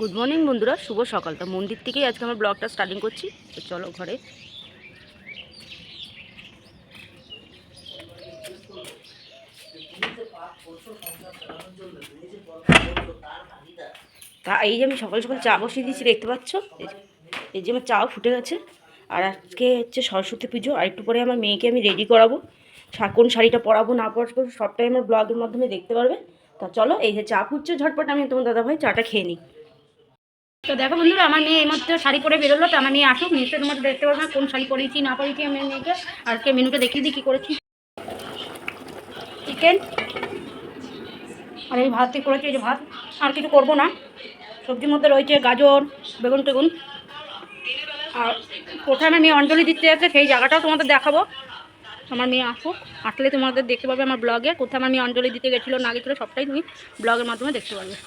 Good morning বন্ধুরা, শুভ সকাল। তো মন্দির থেকেই আজকে আমার ব্লগটা স্টার্টিং করছি। তো চলো ঘরে। তা এই যে আমি সকাল সকাল চা বসিয়ে দিয়েছি, দেখতে পাচ্ছ। এই যে আমার চাও ফুটে গেছে। আর আজকে হচ্ছে সরস্বতী পুজো। আর একটু পরে আমার মেয়েকে আমি রেডি করাবো। কোন শাড়িটা পরাবো না পরাবো সবটাই আমার ব্লগের মাধ্যমে দেখতে পারবে। তা চলো, এই যে চা ফুটছে ঝটপট, আমি তোমার দাদাভাই চাটা খেয়ে নিই। তো দেখো বন্ধুরা, আমার মেয়ে এই মধ্যে শাড়ি পরে বেরোলো। তো আমার মেয়ে আসুক, নিশ্চয়ই তোমাদের দেখতে পারবে কোন শাড়ি পরেছি না পরেছি আমি মেয়েকে। আজকে মেনুটা দেখিয়ে দিই কী করেছি। চিকেন আর এই ভাতই করেছি, এই যে ভাত। আর কিছু করবো না। সবজির মধ্যে রয়েছে গাজর, বেগুন টেগুন। আর কোথায় আমার মেয়ে অঞ্জলি দিতে যাচ্ছে সেই জায়গাটাও তোমাদের দেখাবো। আমার মেয়ে আসুক, আসলে তোমাদের দেখতে পাবে আমার ব্লগে কোথায় আমার মেয়ে অঞ্জলি দিতে গেছিলো না গেছিলো, সবটাই তুমি ব্লগের মাধ্যমে দেখতে পারবে।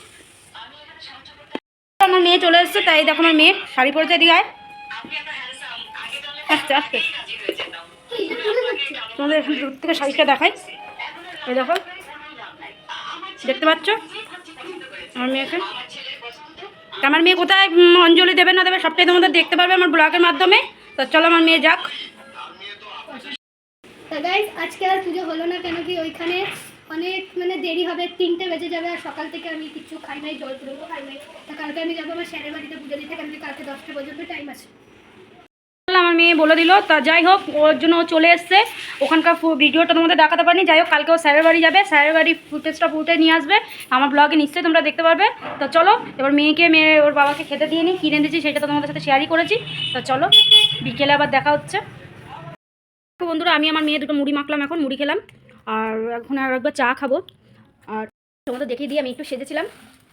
আমার মেয়ে চলে এসছে, তাই দেখো আমার মেয়ে শাড়ি পরেছে। এদিকে আস্তে আস্তে তোমাদের এখান দূর থেকে শাড়িটা দেখাই। এই দেখো, দেখতে পাচ্ছ আমার মেয়েকে। আমার মেয়ে কোথায় অঞ্জলি দেবে না দেবে সবটাই তোমাদের দেখতে পারবে আমার ব্লগের মাধ্যমে। তো চলো আমার মেয়ে যাক। গাইস, আজকে আর পুজো হলো না কেন কি ওইখানে অনেক দেরি হবে, 3টে বেজে যাবে। আর সকাল থেকে আমি কিছু খাই নাই, জল পুরো খাই নাই। তা কালকে আমি যাবো আমার স্যারের বাড়িতে পুজো দিতে, কেন কি কালকে 10টা পর্যন্ত টাইম আছে। আমার মেয়ে বলে দিল, তা যাই হোক ওর জন্য ও চলে এসছে। ওখানকার ভিডিওটা তোমাদের দেখাতে পারিনি। যাই হোক কালকে ও স্যারের বাড়ি যাবে, স্যারের বাড়ি ফুটেজটা পুরোটা নিয়ে আসবে আমার ব্লগে, নিশ্চয়ই তোমরা দেখতে পারবে। তো চলো এবার মেয়ে ওর বাবাকে খেতে দিয়ে নিই। কিনে দিয়েছি সেটা তো তোমাদের সাথে শেয়ারই করেছি। তো চলো বিকেলে আবার দেখা হচ্ছে। বন্ধুরা, আমি আমার মেয়ে দুটো মুড়ি মাখলাম, এখন মুড়ি খেলাম। আর এখন আর একবার চা খাবো। আর তোমাদের দেখিয়ে দিয়ে আমি একটু সেজেছিলাম,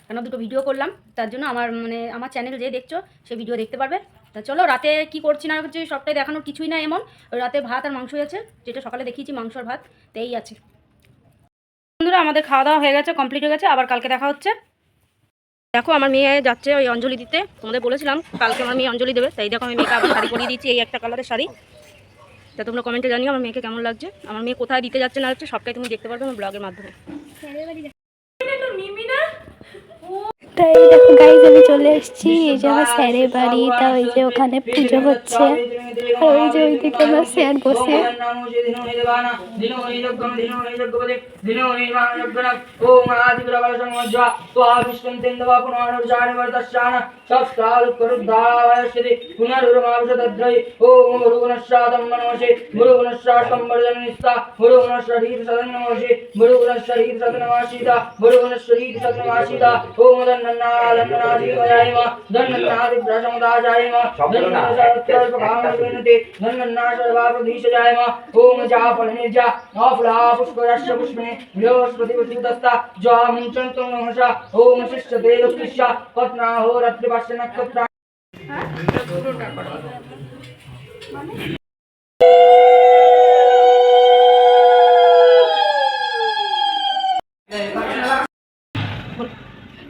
কেন দুটো ভিডিও করলাম। তার জন্য আমার চ্যানেল যে দেখছো সেই ভিডিও দেখতে পারবে। তা চলো, রাতে কি করছি না করছি সবটাই দেখানোর কিছুই না এমন। রাতে ভাত আর মাংস আছে, যেটা সকালে দেখিয়েছি, মাংস আর ভাত। তো এই আছে বন্ধুরা, আমাদের খাওয়া দাওয়া হয়ে গেছে, কমপ্লিট হয়ে গেছে। আবার কালকে দেখা হচ্ছে। দেখো আমার মেয়ে যাচ্ছে ওই অঞ্জলি দিতে। তোমাদের বলেছিলাম কালকে আমার মেয়ে অঞ্জলি দেবে, তাই দেখো আমি মেয়েকে আবার শাড়ি পরিয়ে দিচ্ছি, এই একটা কালারের শাড়ি। তা তোমরা কমেন্টে জানিও আমার মেয়েকে কেমন লাগছে। আমার মেয়ে কোথায় দিতে যাচ্ছে না যাচ্ছে সবটাই তুমি দেখতে পারবে আমার ব্লগের মাধ্যমে। তাই দেখো গাইজ, আমি চলে এসেছি। এই যে আমার স্যারের বাড়ি। তা ওই যে ওখানে পুজো হচ্ছে, আর ওই যে ওইদিকে আমার স্যার বসে।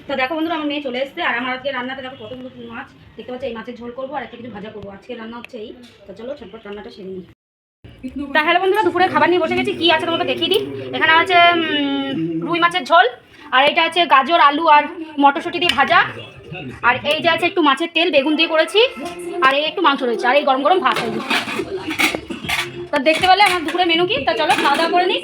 তো দেখো বন্ধুরা, আমার মেয়ে চলে এসছে। আর আমার আজকে রান্নাতে দেখো কতগুলো মাছ দেখতে পাচ্ছি। এই মাছের ঝোল করবো আর একটা কিছু ভাজা করবো। আজকে রান্না হচ্ছে এই। তো চলো ঝটপট রান্নাটা সেরে নিই। তা হ্যালো বন্ধুরা, দুপুরে খাবার নিয়ে বসে গেছি। কি আছে তোমাকে দেখিয়ে দিই। এখানে আছে রুই মাছের ঝোল, আর এইটা আছে গাজর আলু আর মটরশুঁটি দিয়ে ভাজা। আর এই যে আছে একটু মাছের তেল বেগুন দিয়ে করেছি। আর এই একটু মাংস রয়েছে, আর এই গরম গরম ভাত হয়েছে। তা দেখতে পেলে আমার দুপুরে মেনু কি। তা চলো খাওয়া দাওয়া করে নিই।